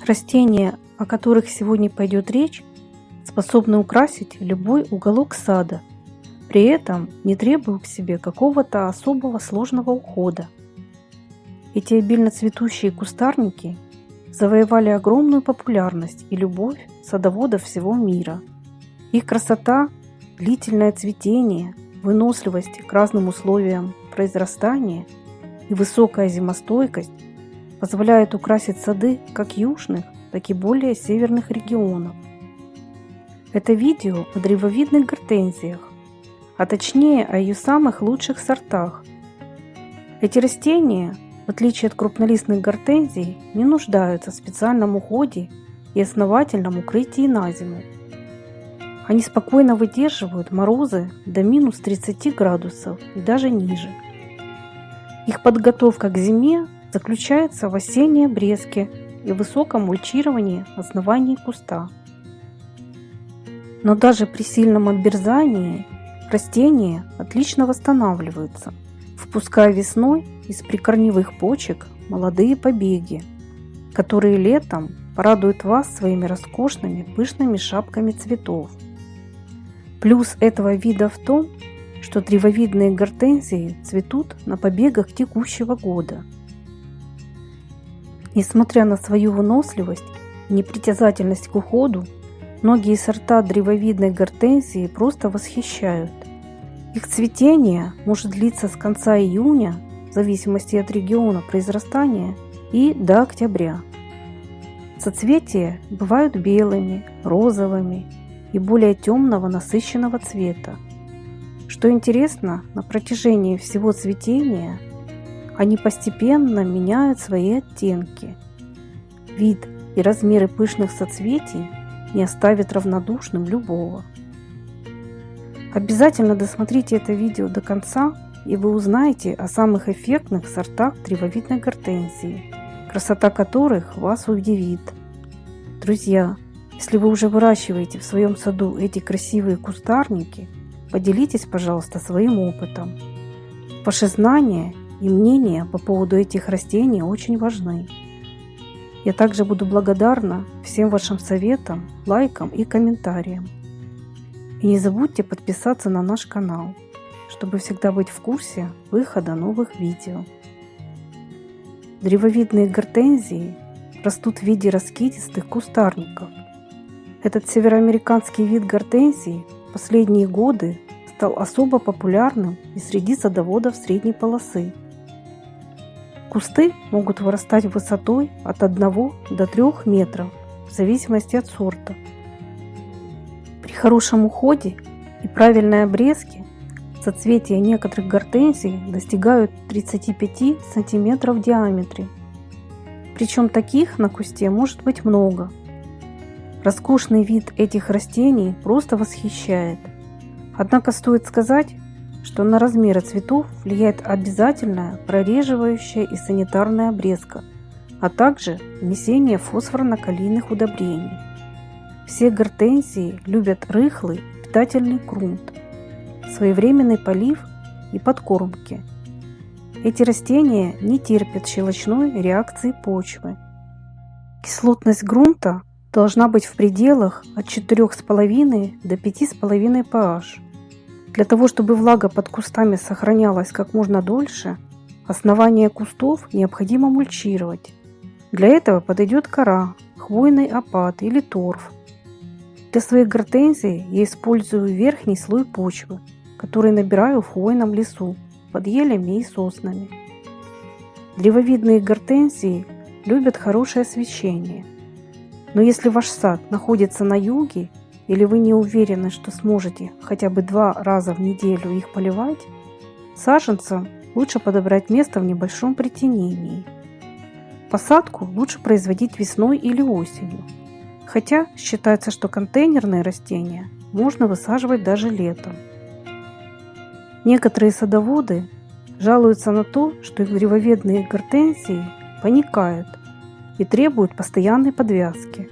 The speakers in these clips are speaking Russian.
Растения, о которых сегодня пойдет речь, способны украсить любой уголок сада, при этом не требуя к себе какого-то особого сложного ухода. Эти обильно цветущие кустарники завоевали огромную популярность и любовь садоводов всего мира. Их красота, длительное цветение, выносливость к разным условиям произрастания и высокая зимостойкость позволяют украсить сады как южных, так и более северных регионов. Это видео о древовидных гортензиях, а точнее о ее самых лучших сортах. Эти растения, в отличие от крупнолистных гортензий, не нуждаются в специальном уходе и основательном укрытии на зиму. Они спокойно выдерживают морозы до минус 30 градусов и даже ниже. Их подготовка к зиме заключается в осенней обрезке и высоком мульчировании оснований куста. Но даже при сильном обмерзании растения отлично восстанавливаются, впуская весной из прикорневых почек молодые побеги, которые летом порадуют вас своими роскошными пышными шапками цветов. Плюс этого вида в том, что древовидные гортензии цветут на побегах текущего года. Несмотря на свою выносливость и непритязательность к уходу, многие сорта древовидной гортензии просто восхищают. Их цветение может длиться с конца июня, в зависимости от региона произрастания, и до октября. Соцветия бывают белыми, розовыми и более темного насыщенного цвета. Что интересно, на протяжении всего цветения они постепенно меняют свои оттенки. Вид и размеры пышных соцветий не оставят равнодушным любого. Обязательно досмотрите это видео до конца, и вы узнаете о самых эффектных сортах древовидной гортензии, красота которых вас удивит. Друзья, если вы уже выращиваете в своем саду эти красивые кустарники, поделитесь, пожалуйста, своим опытом. Ваши знания и мнения по поводу этих растений очень важны. Я также буду благодарна всем вашим советам, лайкам и комментариям. И не забудьте подписаться на наш канал, чтобы всегда быть в курсе выхода новых видео. Древовидные гортензии растут в виде раскидистых кустарников. Этот североамериканский вид гортензий в последние годы стал особо популярным и среди садоводов средней полосы. Кусты могут вырастать высотой от 1 до 3 метров в зависимости от сорта. При хорошем уходе и правильной обрезке соцветия некоторых гортензий достигают 35 см в диаметре. Причем таких на кусте может быть много. Роскошный вид этих растений просто восхищает. Однако стоит сказать, что на размеры цветов влияет обязательная прореживающая и санитарная обрезка, а также внесение фосфорно-калийных удобрений. Все гортензии любят рыхлый, питательный грунт, своевременный полив и подкормки. Эти растения не терпят щелочной реакции почвы. Кислотность грунта должна быть в пределах от 4,5 до 5,5 pH. Для того, чтобы влага под кустами сохранялась как можно дольше, основание кустов необходимо мульчировать. Для этого подойдет кора, хвойный опад или торф. Для своих гортензий я использую верхний слой почвы, который набираю в хвойном лесу, под елями и соснами. Древовидные гортензии любят хорошее освещение. Но если ваш сад находится на юге, или вы не уверены, что сможете хотя бы 2 раза в неделю их поливать, саженцам лучше подобрать место в небольшом притенении. Посадку лучше производить весной или осенью, хотя считается, что контейнерные растения можно высаживать даже летом. Некоторые садоводы жалуются на то, что их древовидные гортензии паникают и требуют постоянной подвязки.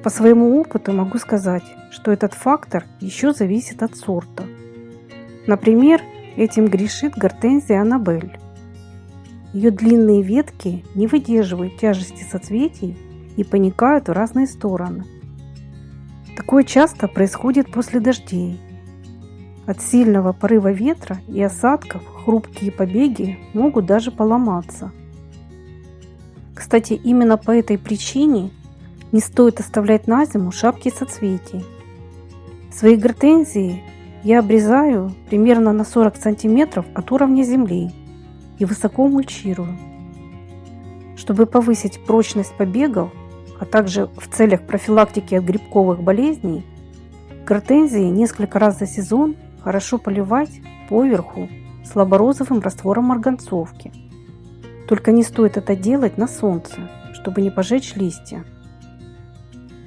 По своему опыту могу сказать, что этот фактор еще зависит от сорта. Например, этим грешит гортензия Аннабель. Ее длинные ветки не выдерживают тяжести соцветий и поникают в разные стороны. Такое часто происходит после дождей. От сильного порыва ветра и осадков хрупкие побеги могут даже поломаться. Кстати, именно по этой причине не стоит оставлять на зиму шапки соцветий. Свои гортензии я обрезаю примерно на 40 см от уровня земли и высоко мульчирую. Чтобы повысить прочность побегов, а также в целях профилактики от грибковых болезней, гортензии несколько раз за сезон хорошо поливать поверху слаборозовым раствором марганцовки. Только не стоит это делать на солнце, чтобы не пожечь листья.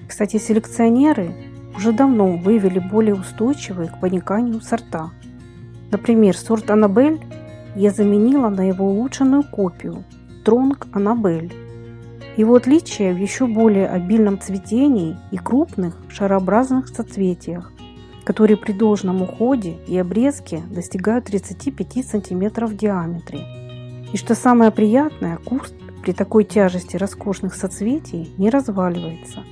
Кстати, селекционеры уже давно вывели более устойчивые к пониканию сорта. Например, сорт Аннабель я заменила на его улучшенную копию Стронг Аннабель. Его отличие в еще более обильном цветении и крупных шарообразных соцветиях, которые при должном уходе и обрезке достигают 35 см в диаметре. И что самое приятное, куст при такой тяжести роскошных соцветий не разваливается.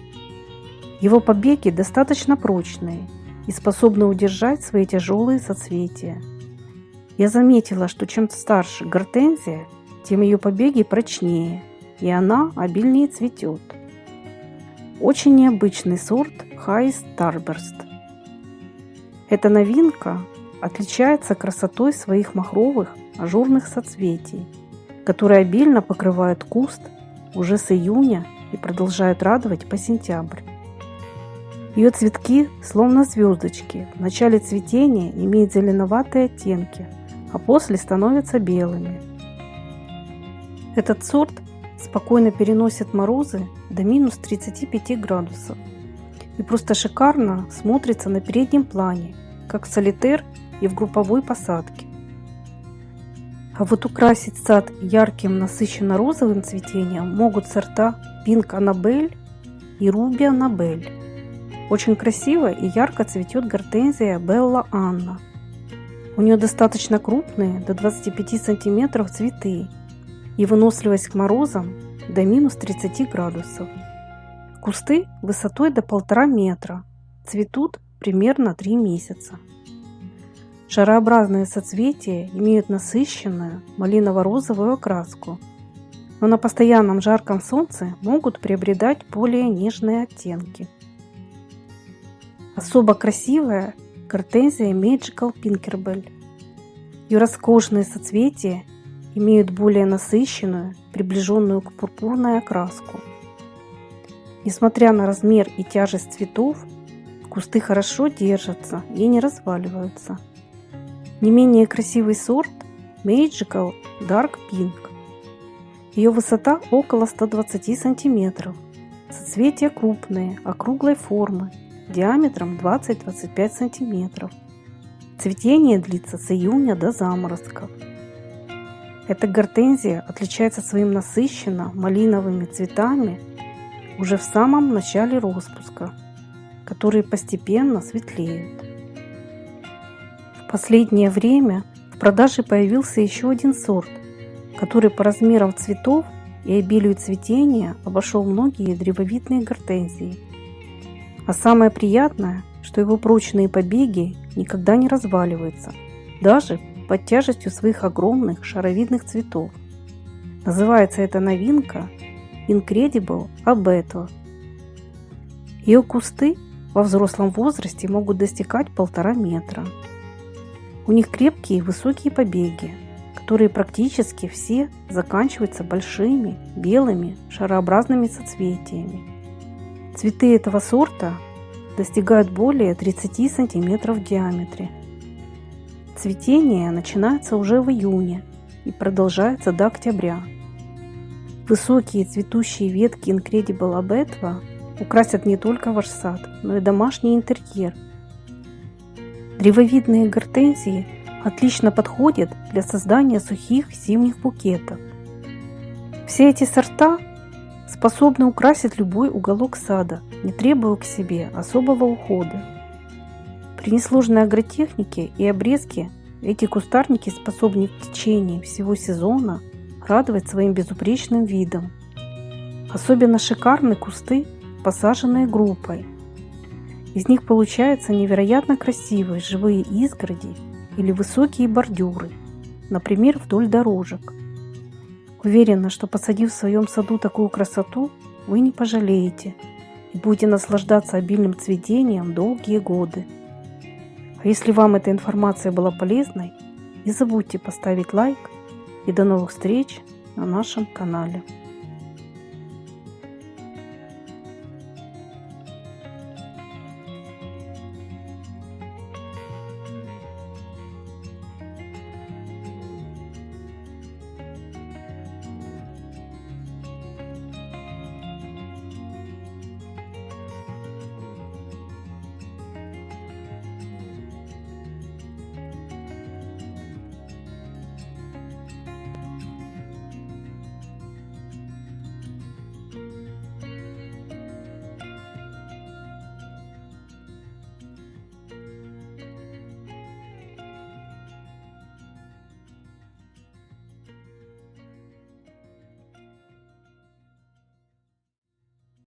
Его побеги достаточно прочные и способны удержать свои тяжелые соцветия. Я заметила, что чем старше гортензия, тем ее побеги прочнее, и она обильнее цветет. Очень необычный сорт High Starburst. Эта новинка отличается красотой своих махровых ажурных соцветий, которые обильно покрывают куст уже с июня и продолжают радовать по сентябрь. Ее цветки, словно звездочки, в начале цветения имеют зеленоватые оттенки, а после становятся белыми. Этот сорт спокойно переносит морозы до минус 35 градусов и просто шикарно смотрится на переднем плане, как солитер и в групповой посадке. А вот украсить сад ярким насыщенно-розовым цветением могут сорта Pink Annabelle и Ruby Annabelle. Очень красиво и ярко цветет гортензия Белла Анна. У нее достаточно крупные, до 25 см цветы и выносливость к морозам до минус 30 градусов. Кусты высотой до 1,5 метра, цветут примерно 3 месяца. Шарообразные соцветия имеют насыщенную малиново-розовую окраску, но на постоянном жарком солнце могут приобретать более нежные оттенки. Особо красивая гортензия Magical Pinkerbell. Ее роскошные соцветия имеют более насыщенную, приближенную к пурпурной окраску. Несмотря на размер и тяжесть цветов, кусты хорошо держатся и не разваливаются. Не менее красивый сорт Magical Dark Pink. Ее высота около 120 см. Соцветия крупные, округлой формы, диаметром 20-25 см. Цветение длится с июня до заморозков. Эта гортензия отличается своим насыщенно малиновыми цветами уже в самом начале распуска, которые постепенно светлеют. В последнее время в продаже появился еще один сорт, который по размерам цветов и обилию цветения обошел многие древовидные гортензии. А самое приятное, что его прочные побеги никогда не разваливаются, даже под тяжестью своих огромных шаровидных цветов. Называется эта новинка Incredible Abeto. Ее кусты во взрослом возрасте могут достигать 1,5 метра. У них крепкие и высокие побеги, которые практически все заканчиваются большими белыми шарообразными соцветиями. Цветы этого сорта достигают более 30 см в диаметре. Цветение начинается уже в июне и продолжается до октября. Высокие цветущие ветки Incredible Abeto украсят не только ваш сад, но и домашний интерьер. Древовидные гортензии отлично подходят для создания сухих зимних букетов. Все эти сорта способны украсить любой уголок сада, не требуя к себе особого ухода. При несложной агротехнике и обрезке эти кустарники способны в течение всего сезона радовать своим безупречным видом. Особенно шикарны кусты, посаженные группой. Из них получаются невероятно красивые живые изгороди или высокие бордюры, например, вдоль дорожек. Уверена, что посадив в своем саду такую красоту, вы не пожалеете и будете наслаждаться обильным цветением долгие годы. А если вам эта информация была полезной, не забудьте поставить лайк и до новых встреч на нашем канале.